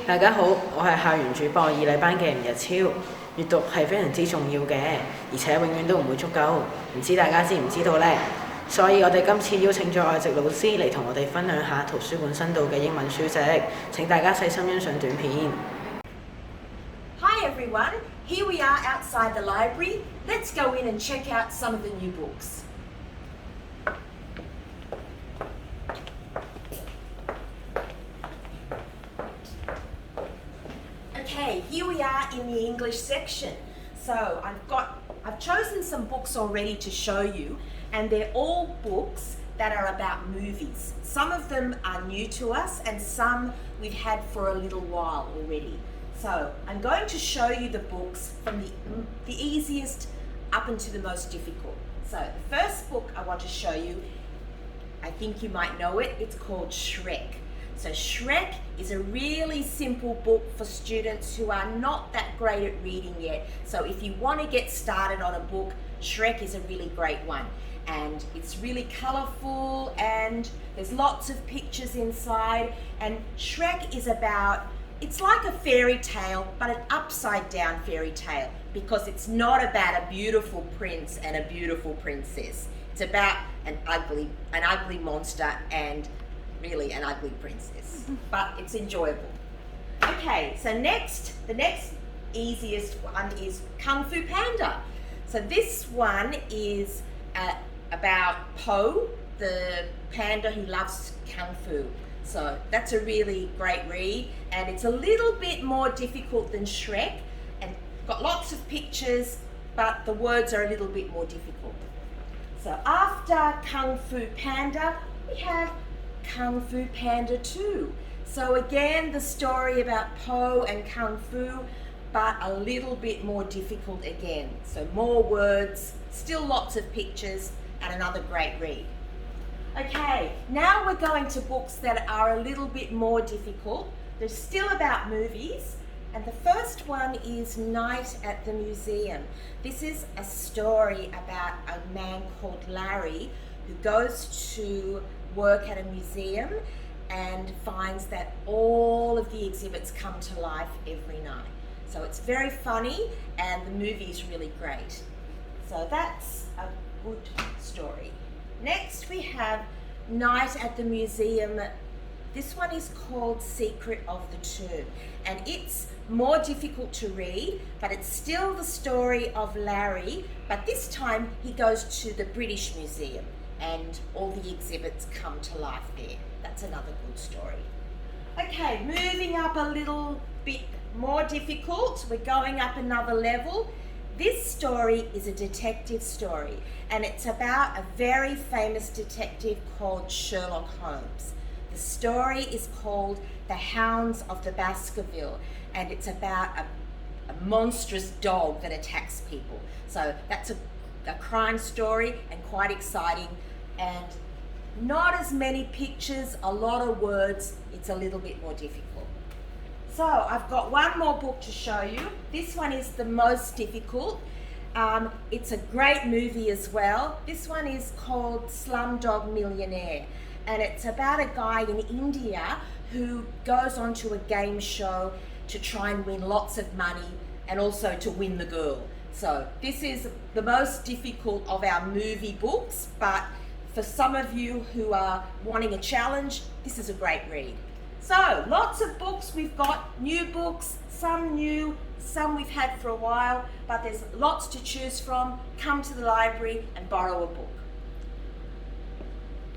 大家好，我係校園主播二禮班嘅吳日超。閱讀係非常之重要嘅，而且永遠都唔會足夠。唔知大家知唔知道呢？所以我哋今次邀請咗外籍老師嚟同我哋分享下圖書館新到嘅英文書籍。請大家細心欣賞短片。Hi everyone, here we are outside the library. Let's go in and check out some of the new books. Okay, here we are in the English section. So I've chosen some books already to show you, and they're all books that are about movies. Some of them are new to us and some we've had for a little while already. So I'm going to show you the books from the easiest up into the most difficult. So the first book I want to show you, I think you might know it, it's called Shrek. So Shrek is a really simple book for students who are not that great at reading yet. So if you want to get started on a book, Shrek is a really great one. And it's really colourful and there's lots of pictures inside. And Shrek is about, it's like a fairy tale, but an upside down fairy tale, because it's not about a beautiful prince and a beautiful princess. It's about an ugly monster and really an ugly princess, but it's enjoyable. Okay, so the next easiest one is Kung Fu Panda. So this one is about Po, the panda who loves Kung Fu. So that's a really great read, and it's a little bit more difficult than Shrek, and got lots of pictures, but the words are a little bit more difficult. So after Kung Fu Panda, we have Kung Fu Panda 2. So again, the story about Po and Kung Fu, but a little bit more difficult again. So more words, still lots of pictures, and another great read. Okay, now we're going to books that are a little bit more difficult. They're still about movies, and the first one is Night at the Museum. This is a story about a man called Larry who goes to work at a museum and finds that all of the exhibits come to life every night. So it's very funny and the movie is really great. So that's a good story. Next we have Night at the Museum. This one is called Secret of the Tomb, and it's more difficult to read, but it's still the story of Larry, but this time he goes to the British Museum and all the exhibits come to life there. That's another good story. Okay, moving up a little bit more difficult, we're going up another level. This story is a detective story, and it's about a very famous detective called Sherlock Holmes. The story is called The Hounds of the Baskerville, and it's about a monstrous dog that attacks people. So that's a crime story and quite exciting, and not as many pictures, a lot of words, it's a little bit more difficult. So I've got one more book to show you. This one is the most difficult. It's a great movie as well. This one is called Slumdog Millionaire, and it's about a guy in India who goes onto a game show to try and win lots of money and also to win the girl. So this is the most difficult of our movie books, but for some of you who are wanting a challenge, this is a great read. So lots of books we've got, new books, some new, some we've had for a while, but there's lots to choose from. Come to the library and borrow a book.